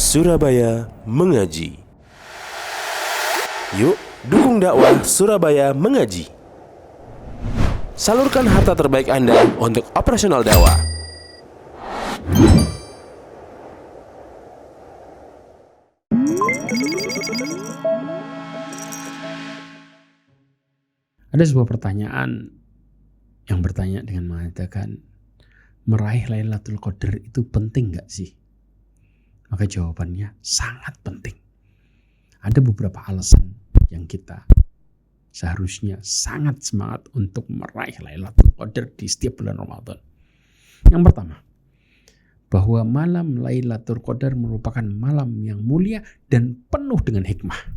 Surabaya Mengaji. Yuk, dukung dakwah Surabaya Mengaji. Salurkan harta terbaik Anda untuk operasional dakwah. Ada sebuah pertanyaan yang bertanya dengan mengatakan, meraih Lailatul Qadar itu penting gak sih? Maka jawabannya sangat penting. Ada beberapa alasan yang kita seharusnya sangat semangat untuk meraih Lailatul Qadar di setiap bulan Ramadan. Yang pertama, bahwa malam Lailatul Qadar merupakan malam yang mulia dan penuh dengan hikmah.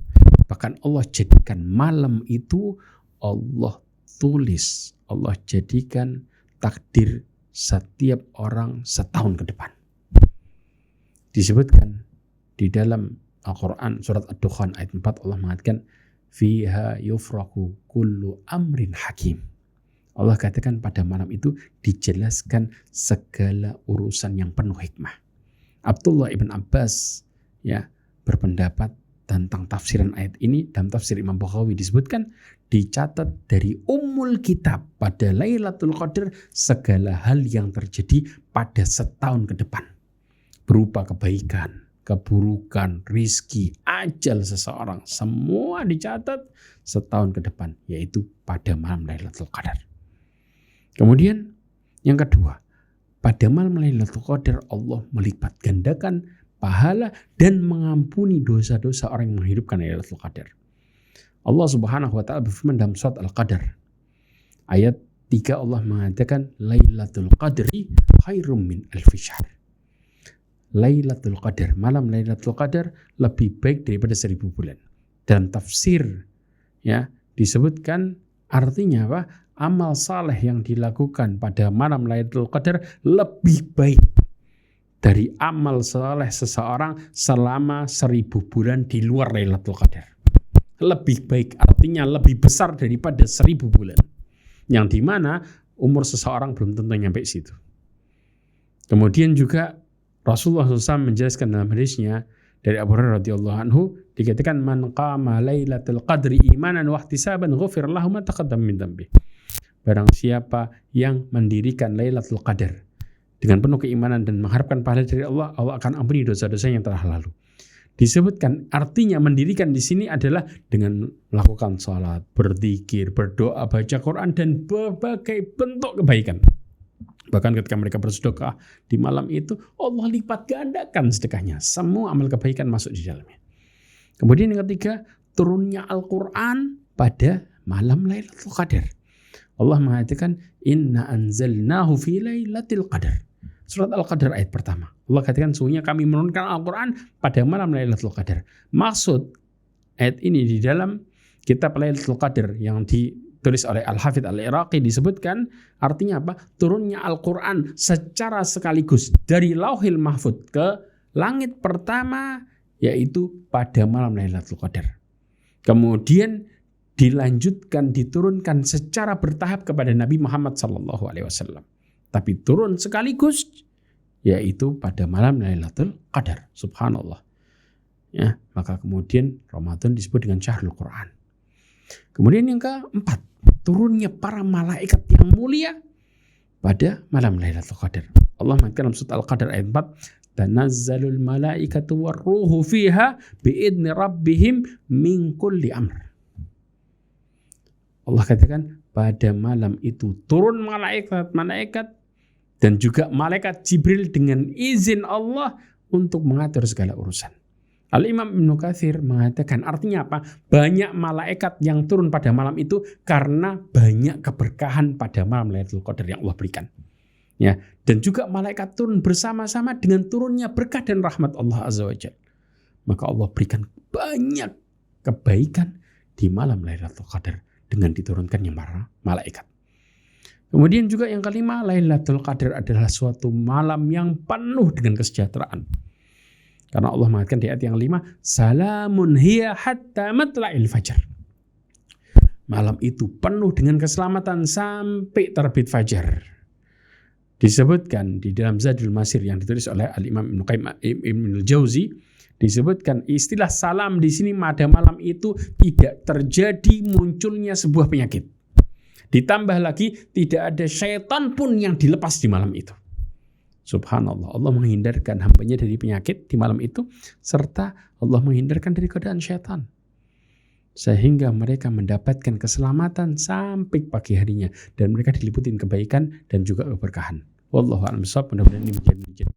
Bahkan Allah jadikan malam itu, Allah tulis, Allah jadikan takdir setiap orang setahun ke depan. Disebutkan di dalam Al-Quran surat Ad-Dukhan ayat 4, Allah mengatakan fiha yufraku kullu amrin hakim. Allah katakan pada malam itu dijelaskan segala urusan yang penuh hikmah. Abdullah ibn Abbas berpendapat tentang tafsiran ayat ini dalam tafsir Imam Baghawi, disebutkan dicatat dari Ummul Kitab pada Lailatul Qadar segala hal yang terjadi pada setahun ke depan berupa kebaikan, keburukan, rizki, ajal seseorang, semua dicatat setahun ke depan, yaitu pada malam Lailatul Qadar. Kemudian yang kedua, pada malam Lailatul Qadar Allah melipat gandakan pahala dan mengampuni dosa-dosa orang yang menghidupkan Lailatul Qadar. Allah Subhanahu wa taala berfirman dalam surat Al-Qadar ayat 3, Allah mengatakan Lailatul Qadri khairum min alfi syahr. Lailatul Qadar, malam Lailatul Qadar lebih baik daripada 1000 bulan. Dalam tafsir disebutkan artinya apa? Amal saleh yang dilakukan pada malam Lailatul Qadar lebih baik dari amal saleh seseorang selama 1000 bulan di luar Lailatul Qadar. Lebih baik artinya lebih besar daripada 1000 bulan. Yang dimana umur seseorang belum tentu nyampe situ. Kemudian juga Rasulullah SAW menjelaskan dalam hadisnya dari Abu Hurairah radhiyallahu anhu, dikatakan man qama lailatul qadri imanan wa ihtisaban ghufira lahu ma taqaddama min dhanbi. Barang siapa yang mendirikan Lailatul Qadar dengan penuh keimanan dan mengharapkan pahala dari Allah, Allah akan ampuni dosa-dosa yang telah lalu. Disebutkan artinya mendirikan di sini adalah dengan melakukan salat, berzikir, berdoa, baca Quran dan berbagai bentuk kebaikan. Bahkan ketika mereka bersedekah di malam itu, Allah lipat gandakan sedekahnya. Semua amal kebaikan masuk di dalamnya. Kemudian yang ketiga, turunnya Al-Quran pada malam Lailatul Qadar. Allah mengatakan, Inna anzalnahu fi lailatul qadar. Surat Al-Qadar ayat pertama. Allah katakan, sungguhnya kami menurunkan Al-Quran pada malam Lailatul Qadar. Maksud ayat ini di dalam kitab Lailatul Qadar yang ditulis oleh Al-Hafidh Al-Iraqi disebutkan artinya apa? Turunnya Al-Quran secara sekaligus dari Lauhil Mahfudz ke langit pertama, yaitu pada malam Lailatul Qadar. Kemudian dilanjutkan, diturunkan secara bertahap kepada Nabi Muhammad SAW. Tapi turun sekaligus, yaitu pada malam Lailatul Qadar. Subhanallah. Maka kemudian Ramadan disebut dengan Syahrul Quran. Kemudian yang keempat, turunnya para malaikat yang mulia pada malam Lailatul Qadar. Allah mengatakan dalam surat Al-Qadar ayat 4, tanazzalul malaikatu warruhu fiha biidni rabbihim min kulli amr. Allah katakan pada malam itu turun malaikat dan juga malaikat Jibril dengan izin Allah untuk mengatur segala urusan. Al-Imam Ibnu Katsir mengatakan artinya apa? Banyak malaikat yang turun pada malam itu karena banyak keberkahan pada malam Lailatul Qadar yang Allah berikan. Dan juga malaikat turun bersama-sama dengan turunnya berkah dan rahmat Allah Azza wa Jalla. Maka Allah berikan banyak kebaikan di malam Lailatul Qadar dengan diturunkannya para malaikat. Kemudian juga yang kelima, Lailatul Qadar adalah suatu malam yang penuh dengan kesejahteraan. Karena Allah mengatakan di ayat yang 5, salamun hiya hatta matla'il fajar. Malam itu penuh dengan keselamatan sampai terbit fajar. Disebutkan di dalam Zadul Masir yang ditulis oleh Al-Imam Ibnu Qayyim Ibnul Jauzi Disebutkan istilah salam di sini pada malam itu tidak terjadi munculnya sebuah penyakit. Ditambah lagi tidak ada syaitan pun yang dilepas di malam itu. Subhanallah, Allah menghindarkan hambanya dari penyakit di malam itu, serta Allah menghindarkan dari godaan syaitan. Sehingga mereka mendapatkan keselamatan sampai pagi harinya. Dan mereka diliputin kebaikan dan juga keberkahan. Wallahu a'lam bishawab. Mudah-mudahan ini menjadi